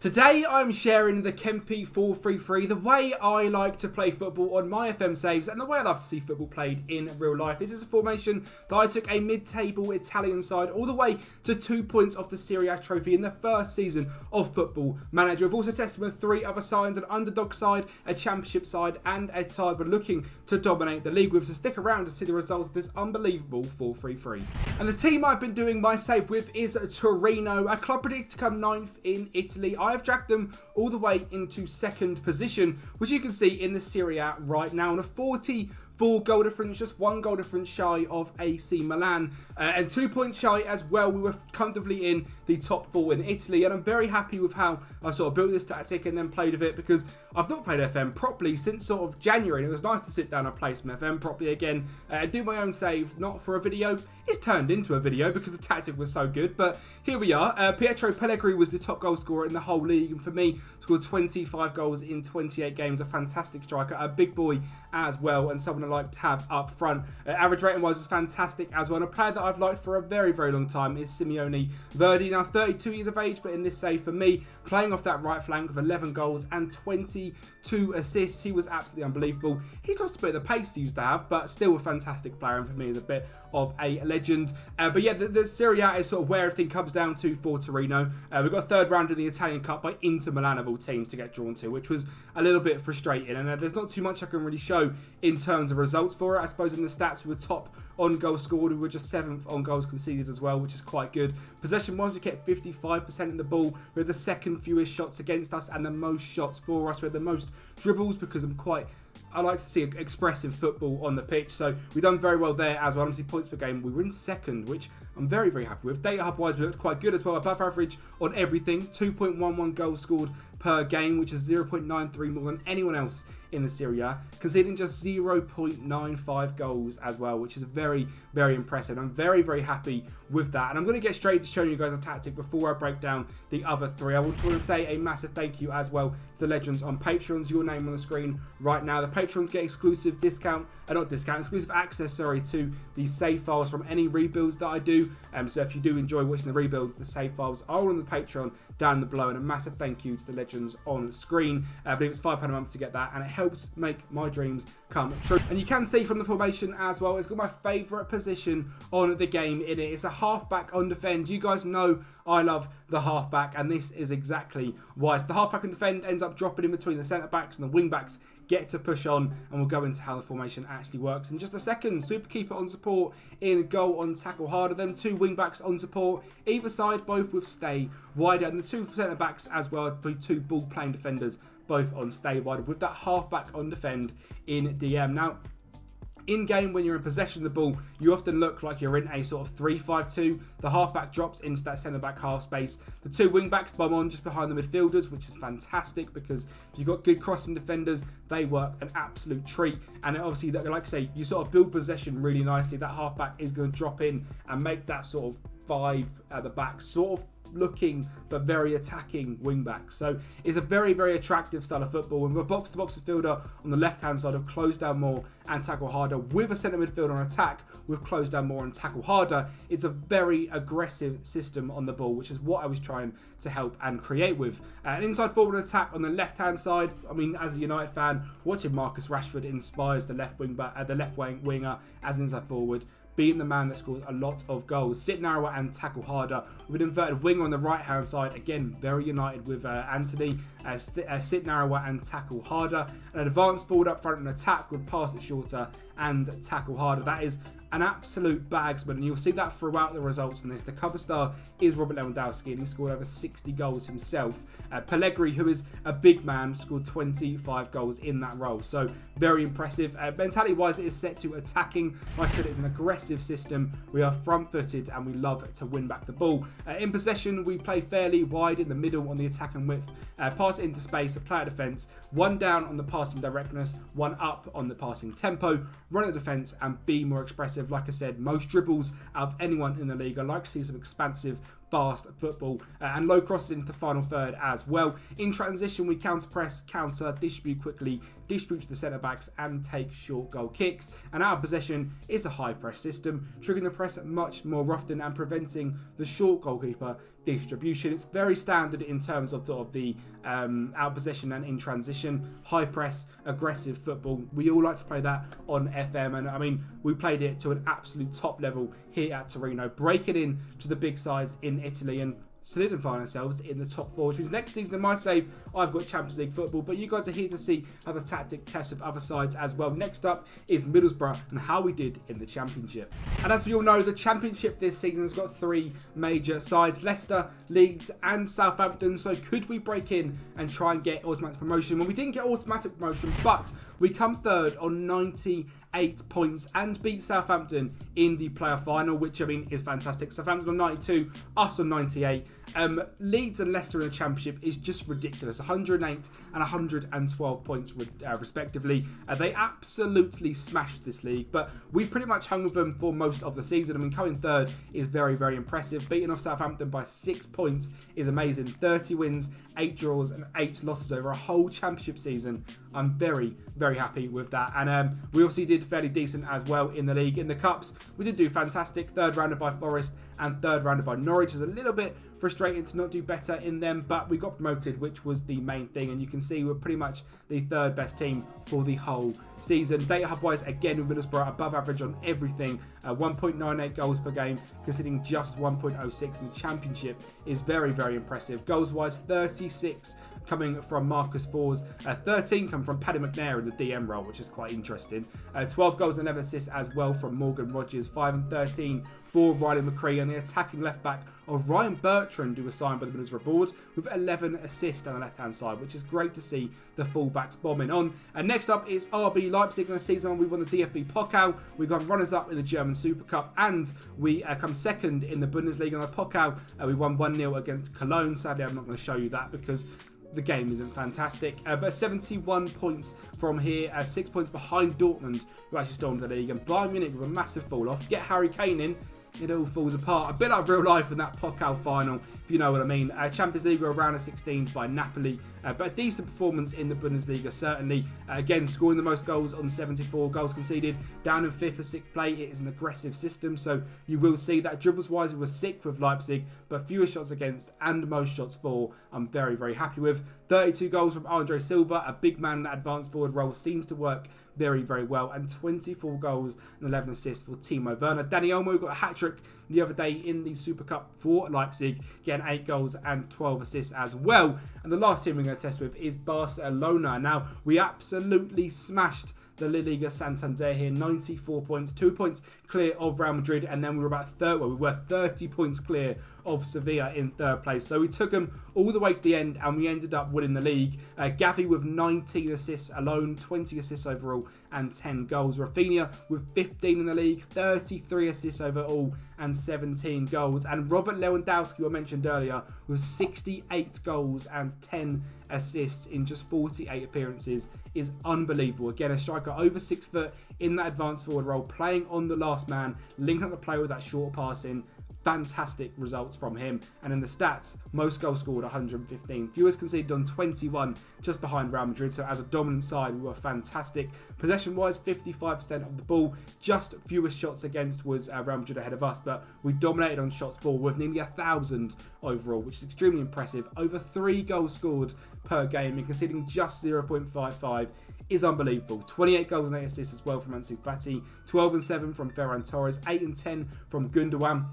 Today I'm sharing the Kempi 4-3-3, the way I like to play football on my FM saves and the way I love to see football played in real life. This is a formation that I took a mid-table Italian side all the way to 2 points off the Serie A trophy in the first season of Football Manager. I've also tested with 3 other sides, an underdog side, a championship side and a side we're looking to dominate the league with, so stick around to see the results of this unbelievable 4-3-3. And the team I've been doing my save with is Torino, a club predicted to come 9th in Italy. I have dragged them all the way into 2nd position, which you can see in the Serie A right now, on a 44 goal difference, just 1 goal difference shy of AC Milan, and 2 points shy as well. We were comfortably in the top 4 in Italy, and I'm very happy with how I sort of built this tactic and then played with it, because I've not played FM properly since sort of January, and it was nice to sit down and play some FM properly again and do my own save, not for a video. It's turned into a video because the tactic was so good, but here we are. Pietro Pellegrini was the top goal scorer in the whole league, and for me, scored 25 goals in 28 games. A fantastic striker, a big boy as well, and someone I like to have up front. Average rating wise was fantastic as well, and a player that I've liked for a very, very long time is Simeone Verdi, now 32 years of age, but in this save for me, playing off that right flank with 11 goals and 22 assists, he was absolutely unbelievable. He's lost a bit of the pace he used to have, but still a fantastic player, and for me is a bit of a legend. But yeah, the Serie A is sort of where everything comes down to for Torino. We've got a 3rd round in the Italian Cup by Inter Milan of all teams to get drawn to, which was a little bit frustrating, and there's not too much I can really show in terms of results for it. I suppose in the stats we were top on goals scored, we were just 7th on goals conceded as well, which is quite good. Possession wise, we kept 55% in the ball. We had the 2nd fewest shots against us and the most shots for us. We had the most dribbles because I like to see expressive football on the pitch, so we've done very well there as well. Obviously, points per game, we were in 2nd, which I'm very, very happy with. Data hub wise, we looked quite good as well, above average on everything. 2.11 goals scored per game, which is 0.93 more than anyone else in the Serie A, conceding just 0.95 goals as well, which is very, very impressive. I'm very, very happy with that, and I'm going to get straight to showing you guys a tactic before I break down the other 3. I want to say a massive thank you as well to the legends on Patreons. Your name on the screen right now. The Patrons get exclusive exclusive access, to the save files from any rebuilds that I do. So if you do enjoy watching the rebuilds, the save files are all on the Patreon down below, and a massive thank you to the legends on screen. I believe it's £5 a month to get that, and it helps make my dreams come true. And you can see from the formation as well, it's got my favourite position on the game in it. It's a halfback on defend. You guys know I love the halfback, and this is exactly why. So the halfback on defend ends up dropping in between the centre backs, and the wing backs get to push on, and we'll go into how the formation actually works in just a second. Super keeper on support, in goal on tackle harder, then 2 wing backs on support either side, both with stay wider, and the 2 centre backs as well, the 2 ball playing defenders both on stay wider, with that halfback on defend in DM. Now, in game, when you're in possession of the ball, you often look like you're in a sort of 3-5-2. The halfback drops into that centre-back half space. The 2 wing-backs bomb on just behind the midfielders, which is fantastic, because if you've got good crossing defenders, they work an absolute treat. And obviously, like I say, you sort of build possession really nicely. That halfback is going to drop in and make that sort of 5 at the back, sort of looking but very attacking wing back. So it's a very, very attractive style of football, and with a box-to-box midfielder on the left-hand side, of close down more and tackle harder, with a centre midfielder on attack with close down more and tackle harder. It's a very aggressive system on the ball, which is what I was trying to help and create with. An inside forward attack on the left-hand side. I mean, as a United fan, watching Marcus Rashford inspires the left winger as an inside forward, being the man that scores a lot of goals. Sit narrower and tackle harder. With an inverted winger on the right hand side, again very United with Anthony. Sit narrower and tackle harder. An advanced forward up front and attack with pass it shorter and tackle harder. That is an absolute bagsman, and you'll see that throughout the results in this. The cover star is Robert Lewandowski, and he scored over 60 goals himself. Pellegrini, who is a big man, scored 25 goals in that role, so very impressive. Mentality wise, it is set to attacking. Like I said, it's an aggressive system. We are front footed and we love to win back the ball. In possession, we play fairly wide in the middle on the attacking width, pass it into space, a player defence, 1 down on the passing directness, 1 up on the passing tempo, run the defence and be more expressive. Like I said, most dribbles out of anyone in the league. I like to see some expansive fast football and low crosses into the final third as well. In transition, we counter press, counter, distribute quickly, distribute to the centre backs and take short goal kicks. And out of possession is a high press system, triggering the press much more often and preventing the short goalkeeper distribution. It's very standard in terms of sort of the out possession and in transition, high press, aggressive football. We all like to play that on FM, and I mean, we played it to an absolute top level here at Torino, breaking in to the big sides in Italy and solidifying ourselves in the top 4, which means next season in my save I've got Champions League football, but you guys are here to see how the tactic tests with other sides as well. Next up is Middlesbrough and how we did in the Championship. And as we all know, the Championship this season has got 3 major sides: Leicester, Leeds and Southampton. So could we break in and try and get automatic promotion? Well, we didn't get automatic promotion, but we come third on 98 points and beat Southampton in the player final, which I mean is fantastic. Southampton on 92, us on 98. Leeds and Leicester in the Championship is just ridiculous. 108 and 112 points respectively. They absolutely smashed this league, but we pretty much hung with them for most of the season. I mean, coming third is very, very impressive. Beating off Southampton by 6 points is amazing. 30 wins, 8 draws and 8 losses over a whole Championship season. I'm very, very happy with that. And we obviously did fairly decent as well in the league. In the Cups, we did do fantastic. 3rd rounded by Forest and 3rd rounded by Norwich. It's a little bit frustrating to not do better in them, but we got promoted, which was the main thing. And you can see we're pretty much the 3rd best team for the whole season. Data hub wise, again with Middlesbrough above average on everything. 1.98 goals per game, considering just 1.06 in the Championship is very, very impressive. Goals wise, 36 coming from Marcus Fors, 13 come from Paddy McNair in the DM role, which is quite interesting. 12 goals and 11 assists as well from Morgan Rogers, 5 and 13 for Riley McCree, and the attacking left back of Ryan Bertrand, who was signed by the Middlesbrough board, with 11 assists on the left hand side, which is great to see the fullbacks bombing on. And next up is RB Leipzig. In the season we won the DFB Pokal, we got runners up in the German Super Cup, and we come second in the Bundesliga. On the Pokal, we won 1-0 against Cologne. Sadly, I'm not going to show you that because the game isn't fantastic, but 71 points from here, 6 points behind Dortmund, who actually stormed the league, and Bayern Munich with a massive fall off. Get Harry Kane in, it all falls apart. A bit like real life in that Pokal final, if you know what I mean. Champions League were around a 16 by Napoli, but a decent performance in the Bundesliga, certainly. Again, scoring the most goals on 74 goals conceded, down in 5th or 6th play. It is an aggressive system, so you will see that dribbles wise we were 6th with Leipzig, but fewer shots against and most shots for. I'm very, very happy with. 32 goals from Andre Silva, a big man in that advanced forward role, seems to work very, very well, and 24 goals and 11 assists for Timo Werner. Dani Olmo got a hat-trick the other day in the Super Cup for Leipzig, getting 8 goals and 12 assists as well. And the last team we're going to test with is Barcelona. Now, we absolutely smashed the La Liga Santander here, 94 points, 2 points clear of Real Madrid, and then we were about we were 30 points clear of Sevilla in 3rd place. So we took them all the way to the end, and we ended up winning the league. Gavi with 19 assists alone, 20 assists overall, and 10 goals. Rafinha with 15 in the league, 33 assists overall, and 17 goals. And Robert Lewandowski, who I mentioned earlier, with 68 goals and 10 assists in just 48 appearances is unbelievable. Again, a striker over 6 foot in that advanced forward role, playing on the last man, linking up the play with that short passing. Fantastic results from him. And in the stats, most goals scored 115, fewest conceded on 21, just behind Real Madrid. So as a dominant side, we were fantastic. Possession wise, 55% of the ball, just fewest shots against was Real Madrid ahead of us, but we dominated on shots for with nearly 1,000 overall, which is extremely impressive. Over 3 goals scored per game and conceding just 0.55 is unbelievable. 28 goals and 8 assists as well from Ansu Fati, 12 and 7 from Ferran Torres, 8 and 10 from Gundogan,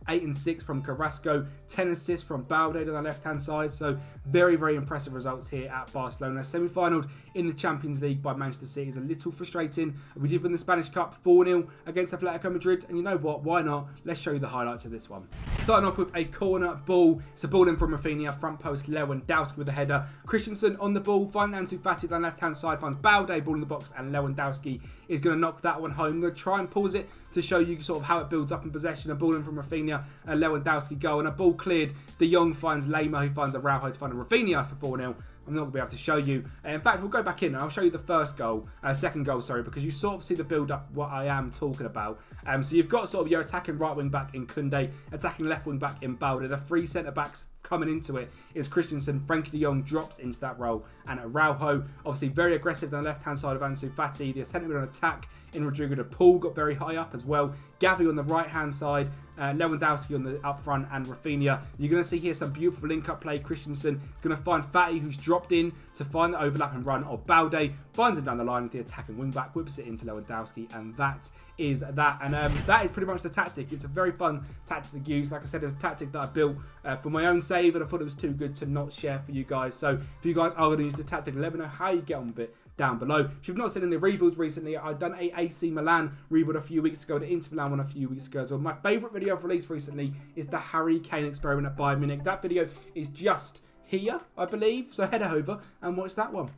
8 and 6 from Carrasco, 10 assists from Balde on the left-hand side. So very, very impressive results here at Barcelona. Semi-finaled in the Champions League by Manchester City is a little frustrating. We did win the Spanish Cup 4-0 against Atletico Madrid. And you know what? Why not? Let's show you the highlights of this one. Starting off with a corner ball. It's a ball in from Rafinha, front post Lewandowski with a header. Christensen on the ball, finds Ansu Fati on the left-hand side, finds Balde, ball in the box, and Lewandowski is going to knock that one home. I'm going to try and pause it to show you sort of how it builds up in possession. A ball in from Rafinha, Rafinha, and Lewandowski goal, and a ball cleared. De Jong finds Lema, who finds Araujo to find a Rafinha for 4-0. I'm not going to be able to show you. In fact, we'll go back in and I'll show you the second goal, sorry, because you sort of see the build-up, what I am talking about. So you've got sort of your attacking right wing back in Koundé, attacking left wing back in Balde. The three centre-backs coming into it is Christensen. Frenkie de Jong drops into that role, and Araujo, obviously very aggressive on the left-hand side of Ansu Fati. The centre mid on attack in Rodrigo de Paul got very high up as well. Gavi on the right-hand side, Lewandowski on the up front, and Rafinha. You're going to see here some beautiful link-up play. Christensen going to find Fati, who's dropped in to find the overlap and run of Balde, finds him down the line with the attacking wing-back, whips it into Lewandowski, and that is that. And that is pretty much the tactic. It's a very fun tactic to use. Like I said, it's a tactic that I built for my own save, and I thought it was too good to not share for you guys. So if you guys are going to use the tactic, let me know how you get on with it down below. If you've not seen any rebuilds recently, I've done a AC Milan rebuild a few weeks ago, the Inter Milan one a few weeks ago as well. My favourite video I've released recently is the Harry Kane experiment at Bayern Munich. That video is just here, I believe, so head over and watch that one.